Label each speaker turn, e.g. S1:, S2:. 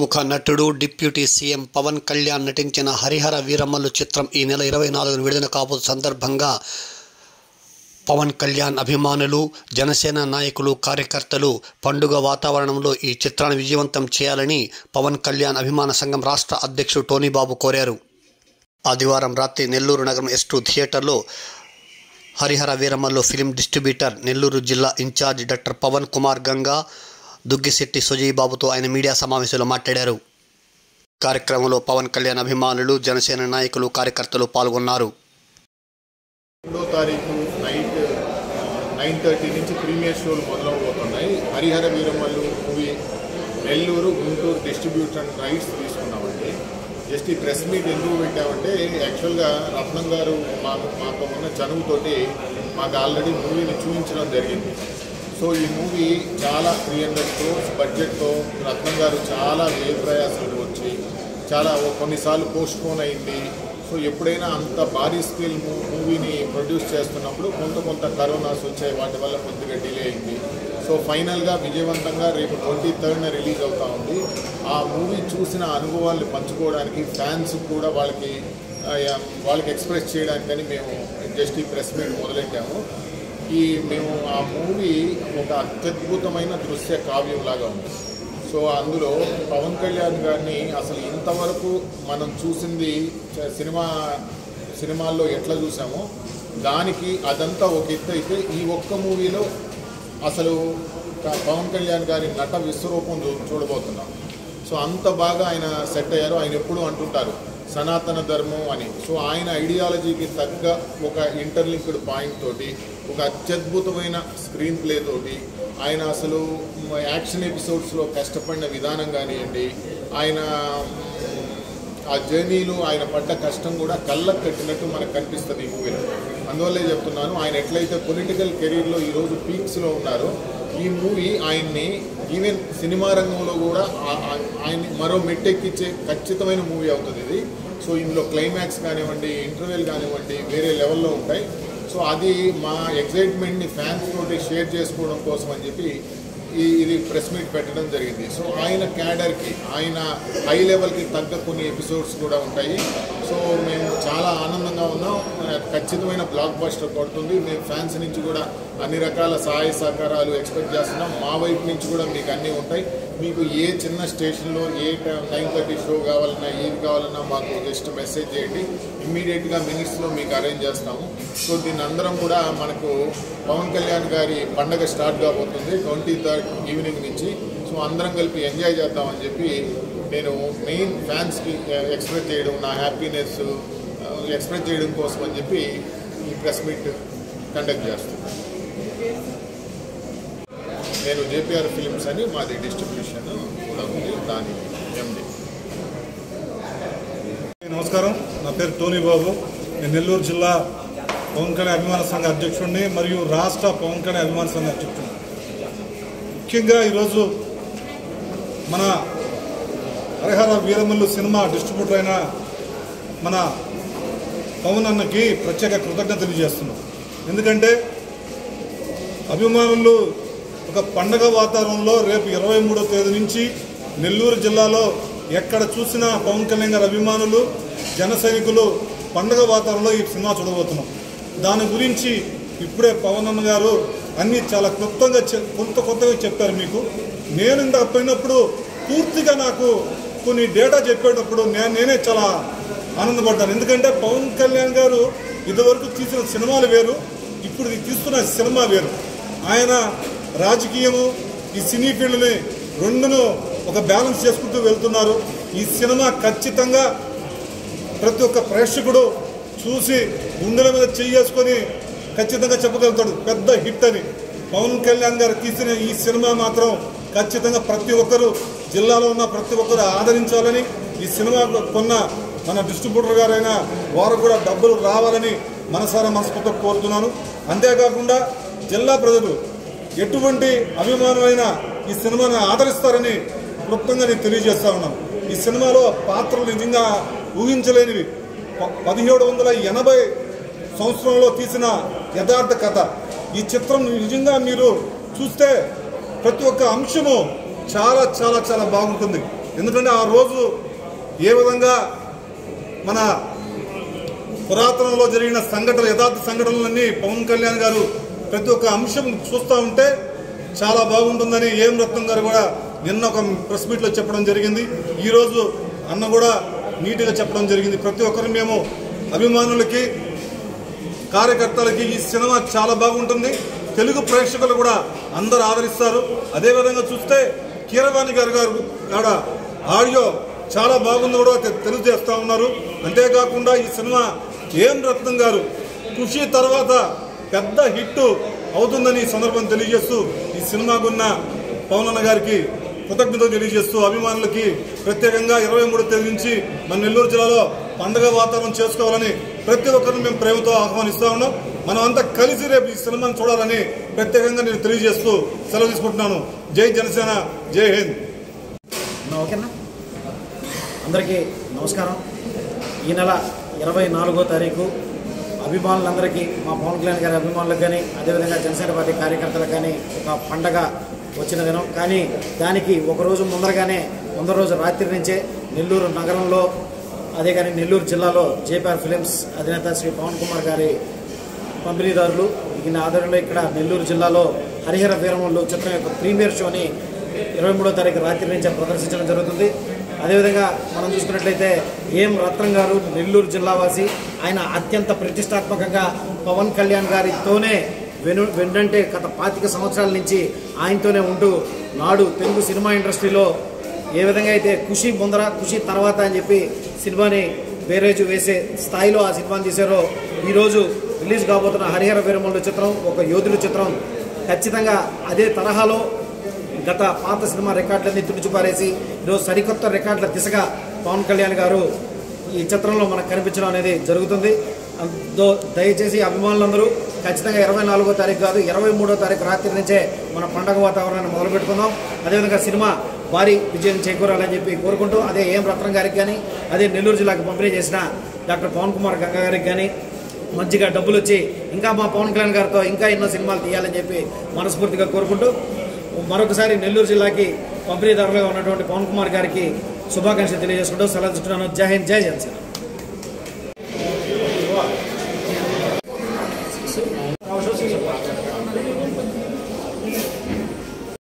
S1: బహుముఖ నటుడు deputy CM Pawan Kalyan నటించిన హరిహర వీరమల్లు చిత్రం ఈ నెల 24న విడుదల కాబోతున్న సందర్భంగా పవన్ కళ్యాణ్ అభిమానులు, జనసేన నాయకులు, కార్యకర్తలు పండుగ వాతావరణంలో ఈ చిత్రాన్ని విజయవంతం చేయాలని పవన్ కళ్యాణ్ అభిమాన సంఘం రాష్ట్ర అధ్యక్షుడు టోనీ బాబు కోరారు. ఆదివారం రాత్రి నెల్లూరు నగరం S2 థియేటర్లో హరిహర వీరమల్లు ఫిలిం డిస్ట్రిబ్యూటర్ నెల్లూరు జిల్లా ఇన్ఛార్జ్ డాక్టర్ పవన్ కుమార్ గంగా, దుగ్గిశెట్టి సుజయ్ బాబుతో ఆయన మీడియా సమావేశంలో మాట్లాడారు. కార్యక్రమంలో పవన్ కళ్యాణ్ అభిమానులు, జనసేన నాయకులు, కార్యకర్తలు పాల్గొన్నారు.
S2: 2వ తారీఖు నైట్ 9:30 నుంచి ప్రీమియర్ షోలు మొదలవబోతున్నాయి. Harihara Veeramallu movie Nellore, Guntur distribution rights తీసుకున్నామండి. జస్ట్ ఈ ప్రెస్ మీట్ ఎందుకు పెట్టామంటే, యాక్చువల్గా రత్నం గారు మాకు ఉన్న చనువుతోటి మాకు ఆల్రెడీ మూవీని చూపించడం జరిగింది. సో ఈ మూవీ చాలా 300 crores బడ్జెట్తో రత్నం గారు చాలా వ్యయ ప్రయాసాలు వచ్చి చాలా కొన్నిసార్లు పోస్ట్పోన్ అయింది. సో ఎప్పుడైనా అంత భారీ స్కేల్ మూవీని ప్రొడ్యూస్ చేస్తున్నప్పుడు కొంత కరోనాస్ వచ్చాయి, వాటి వల్ల కొద్దిగా డిలే అయింది. సో ఫైనల్గా విజయవంతంగా రేపు 23rd రిలీజ్ అవుతూ ఉంది. ఆ మూవీ చూసిన అనుభవాల్ని పంచుకోవడానికి ఫ్యాన్స్ కూడా వాళ్ళకి ఎక్స్ప్రెస్ చేయడానికని మేము జస్ట్ ఈ ప్రెస్ మీట్ మొదలెట్టాము. మేము ఆ మూవీ ఒక అత్యద్భుతమైన దృశ్య కావ్యంలాగా ఉంది. సో అందులో పవన్ కళ్యాణ్ గారిని అసలు ఇంతవరకు మనం చూసింది సినిమాల్లో ఎట్లా చూసామో దానికి అదంతా ఒక ఎత్తు అయితే, ఈ ఒక్క మూవీలో అసలు పవన్ కళ్యాణ్ గారి నట విశ్వరూపం చూడబోతున్నాం. సో అంత బాగా ఆయన సెట్ అయ్యారు. ఆయన ఎప్పుడూ అంటుంటారు సనాతన ధర్మం అని. సో ఆయన ఐడియాలజీకి తగ్గ ఒక ఇంటర్లింక్డ్ పాయింట్ తోటి, ఒక అత్యద్భుతమైన స్క్రీన్ ప్లే తోటి, ఆయన అసలు యాక్షన్ ఎపిసోడ్స్లో కష్టపడిన విధానం కానివ్వండి, ఆయన ఆ జర్నీలో ఆయన పడ్డ కష్టం కూడా కళ్ళకు కట్టినట్టు మనకు కనిపిస్తుంది ఈ మూవీలో. అందువల్లే చెప్తున్నాను, ఆయన ఎట్లయితే పొలిటికల్ కెరీర్లో ఈరోజు పీక్స్లో ఉన్నారో, ఈ మూవీ ఆయన్ని ఈవెన్ సినిమా రంగంలో కూడా ఆయన్ని మరో మెట్టెక్కిచ్చే ఖచ్చితమైన మూవీ అవుతుంది ఇది. సో ఇందులో క్లైమాక్స్ కానివ్వండి, ఇంటర్వెల్ కానివ్వండి వేరే లెవెల్లో ఉంటాయి. సో అది మా ఎగ్జైట్మెంట్ని ఫ్యాన్స్ తోటి షేర్ చేసుకోవడం కోసం అని చెప్పి ఇది ప్రెస్ మీట్ పెట్టడం జరిగింది. సో ఆయన క్యాడర్కి, ఆయన హై లెవెల్కి తగ్గ కొన్ని ఎపిసోడ్స్ కూడా ఉంటాయి. సో మేము చాలా ఆనందంగా ఉన్నాం. ఖచ్చితమైన బ్లాక్ బస్టర్ కొడుతుంది. మేము ఫ్యాన్స్ నుంచి కూడా అన్ని రకాల సహాయ సహకారాలు ఎక్స్పెక్ట్ చేస్తున్నాం. మా వైపు నుంచి కూడా మీకు అన్నీ ఉంటాయి. మీకు ఏ చిన్న స్టేషన్లో 9:30 షో కావాలన్నా, ఏది కావాలన్నా మాకు జస్ట్ మెసేజ్ చేయండి. ఇమ్మీడియట్గా మినిట్స్లో మీకు అరేంజ్ చేస్తాము. సో దీన్ని అందరం కూడా మనకు పవన్ కళ్యాణ్ గారి పండగ స్టార్ట్ కాబోతుంది 23rd ఈవినింగ్ నుంచి. సో అందరం కలిపి ఎంజాయ్ చేద్దామని చెప్పి నేను మెయిన్ ఫ్యాన్స్కి ఎక్స్ప్రెస్ చేయడం, నా హ్యాపీనెస్ ఎక్స్ప్రెస్ చేయడం కోసం అని చెప్పి ఈ ప్రెస్ మీట్ కండక్ట్ చేస్తున్నాను. నేను JPR ఫిలిమ్స్ అని మాది డిస్ట్రిబ్యూషన్ కూడా ఉంది, దాని MD.
S3: నమస్కారం, నా పేరు టోనీ బాబు. నేను నెల్లూరు జిల్లా పవన్ కళ్యాణ్ అభిమాన సంఘ అధ్యక్షుడిని మరియు రాష్ట్ర పవన్ కళ్యాణ్ అభిమాన సంఘ అధ్యక్షుడిని. ముఖ్యంగా ఈరోజు మన హరిహర వీరమల్లు సినిమా డిస్ట్రిబ్యూటర్ అయిన మన పవన్ అన్నకి ప్రత్యేక కృతజ్ఞతలు తెలియజేస్తున్నాం. ఎందుకంటే అభిమానులు ఒక పండగ వాతావరణంలో రేపు 23వ తేదీ నుంచి నెల్లూరు జిల్లాలో ఎక్కడ చూసినా పవన్ కళ్యాణ్ గారి అభిమానులు, జన సైనికులు పండగ వాతావరణంలో ఈ సినిమా చూడబోతున్నాం. దాని గురించి ఇప్పుడే పవన్ అన్న గారు అన్నీ చాలా కొత్తగా చెప్పారు మీకు. నేను ఇందాక పోయినప్పుడు పూర్తిగా నాకు కొన్ని డేటా చెప్పేటప్పుడు నేనే చాలా ఆనందపడ్డాను. ఎందుకంటే పవన్ కళ్యాణ్ గారు ఇదివరకు తీసిన సినిమాలు వేరు, ఇప్పుడు తీస్తున్న సినిమా వేరు. ఆయన రాజకీయము, ఈ సినీ ఫీల్డ్ని రెండును ఒక బ్యాలెన్స్ చేసుకుంటూ వెళ్తున్నారు. ఈ సినిమా ఖచ్చితంగా ప్రతి ఒక్క ప్రేక్షకుడు చూసి గుండెల మీద చేసుకొని ఖచ్చితంగా చెప్పగలుగుతాడు పెద్ద హిట్ అని. పవన్ కళ్యాణ్ గారు తీసిన ఈ సినిమా మాత్రం ఖచ్చితంగా ప్రతి ఒక్కరు, జిల్లాలో ఉన్న ప్రతి ఒక్కరు ఆదరించాలని, ఈ సినిమా కొన్న మన డిస్ట్రిబ్యూటర్ గారైన వారు కూడా డబ్బులు రావాలని మనస్ఫూర్తిగా కోరుతున్నాను. అంతేకాకుండా జిల్లా ప్రజలు ఎటువంటి అభిమానులైనా ఈ సినిమాని ఆదరిస్తారని క్లుప్తంగా నేను తెలియజేస్తా ఉన్నాను. ఈ సినిమాలో పాత్రలు నిజంగా ఊహించలేనివి. 1780 సంవత్సరంలో తీసిన యథార్థ కథ. ఈ చిత్రం నిజంగా మీరు చూస్తే ప్రతి ఒక్క అంశము చాలా చాలా చాలా బాగుంటుంది. ఎందుకంటే ఆ రోజు ఏ విధంగా మన పురాతనంలో జరిగిన సంఘటనలు, యథార్థ సంఘటనలన్నీ పవన్ కళ్యాణ్ గారు ప్రతి ఒక్క అంశం చూస్తూ ఉంటే చాలా బాగుంటుందని ఏం రత్నం గారు కూడా నిన్న ఒక ప్రెస్ మీట్లో చెప్పడం జరిగింది. ఈరోజు అన్న కూడా నీట్గా చెప్పడం జరిగింది. ప్రతి ఒక్కరు మేము అభిమానులకి, కార్యకర్తలకి ఈ సినిమా చాలా బాగుంటుంది. తెలుగు ప్రేక్షకులు కూడా అందరూ ఆదరిస్తారు. అదేవిధంగా చూస్తే కీరవాణి గారు ఆడియో చాలా బాగుంది కూడా తెలియజేస్తూ ఉన్నారు. అంతేకాకుండా ఈ సినిమా ఏం రత్నం గారు ఖుషి తర్వాత పెద్ద హిట్ అవుతుందని ఈ సందర్భం తెలియజేస్తూ ఈ సినిమాకున్న పవన్ అన్న గారికి కృతజ్ఞతలు తెలియజేస్తూ అభిమానులకి ప్రత్యేకంగా 23వ తేదీ నుంచి మన నెల్లూరు జిల్లాలో పండుగ వాతావరణం చేసుకోవాలని ప్రతి ఒక్కరిని మేము ప్రేమతో ఆహ్వానిస్తూ ఉన్నాం. మనం అంతా కలిసి రేపు ఈ సినిమాను చూడాలని ప్రత్యేకంగా నేను తెలియజేస్తూ సెలవు తీసుకుంటున్నాను. జై జనసేన, జై హింద్.
S4: ఓకేనా? అందరికీ నమస్కారం. ఈ నెల 24వ తారీఖు అభిమానులందరికీ, మా పవన్ కళ్యాణ్ గారి అభిమానులకు కానీ, అదేవిధంగా జనసేన పార్టీ కార్యకర్తలకు కానీ ఒక పండగ వచ్చిన దినం. కానీ దానికి ఒకరోజు ముందర రోజు రాత్రి నుంచే నెల్లూరు నగరంలో, అదే కానీ నెల్లూరు జిల్లాలో జేపీఆర్ ఫిలిమ్స్ అధినేత శ్రీ పవన్ కుమార్ గారి పంపిణీదారులు ఈయన ఆధ్వర్యంలో ఇక్కడ నెల్లూరు జిల్లాలో హరిహర వీరమల్లు చిత్రం యొక్క ప్రీమియర్ షోని 23వ తారీఖు రాత్రి నుంచే ప్రదర్శించడం జరుగుతుంది. అదేవిధంగా మనం చూసుకున్నట్లయితే ఏం రత్నం గారు నెల్లూరు జిల్లావాసి, ఆయన అత్యంత ప్రతిష్టాత్మకంగా పవన్ కళ్యాణ్ గారితోనే వెంటంటే గత 25 సంవత్సరాల నుంచి ఆయనతోనే ఉంటూ నాడు తెలుగు సినిమా ఇండస్ట్రీలో ఏ విధంగా అయితే ఖుషి ముందర ఖుషి తర్వాత అని చెప్పి సినిమాని బేరేజు వేసే స్థాయిలో ఆ సినిమాని తీశారో, ఈరోజు రిలీజ్ కాబోతున్న హరిహర వీరమల్లు చిత్రం ఒక యోధుడు చిత్రం ఖచ్చితంగా అదే తరహాలో గత పాత సినిమా రికార్డులన్నీ తుడిచిపారేసి ఈరోజు సరికొత్త రికార్డుల దిశగా పవన్ కళ్యాణ్ గారు ఈ చిత్రంలో మనకు కనిపించడం అనేది జరుగుతుంది. దయచేసి అభిమానులందరూ ఖచ్చితంగా 24వ తారీఖు కాదు 23వ తారీఖు రాత్రి నుంచే మన పండగ వాతావరణాన్ని మొదలుపెట్టుకుందాం. అదేవిధంగా సినిమా భారీ విజయం చేకూరాలని చెప్పి కోరుకుంటూ, అదే ఏం రత్నం గారికి కానీ, అదే నెల్లూరు జిల్లాకు పంపిణీ చేసిన డాక్టర్ పవన్ కుమార్ గంగా గారికి కానీ మంచిగా డబ్బులు వచ్చి ఇంకా మా పవన్ కళ్యాణ్ గారితో ఇంకా ఎన్నో సినిమాలు తీయాలని చెప్పి మనస్ఫూర్తిగా కోరుకుంటూ, మరొకసారి నెల్లూరు జిల్లాకి పంపిణీదారులుగా ఉన్నటువంటి పవన్ కుమార్ గారికి శుభాకాంక్షలు తెలియజేసుకుంటూ సెలవు తీసుకుంటున్నాను. జై హింద్, జై జనసేన.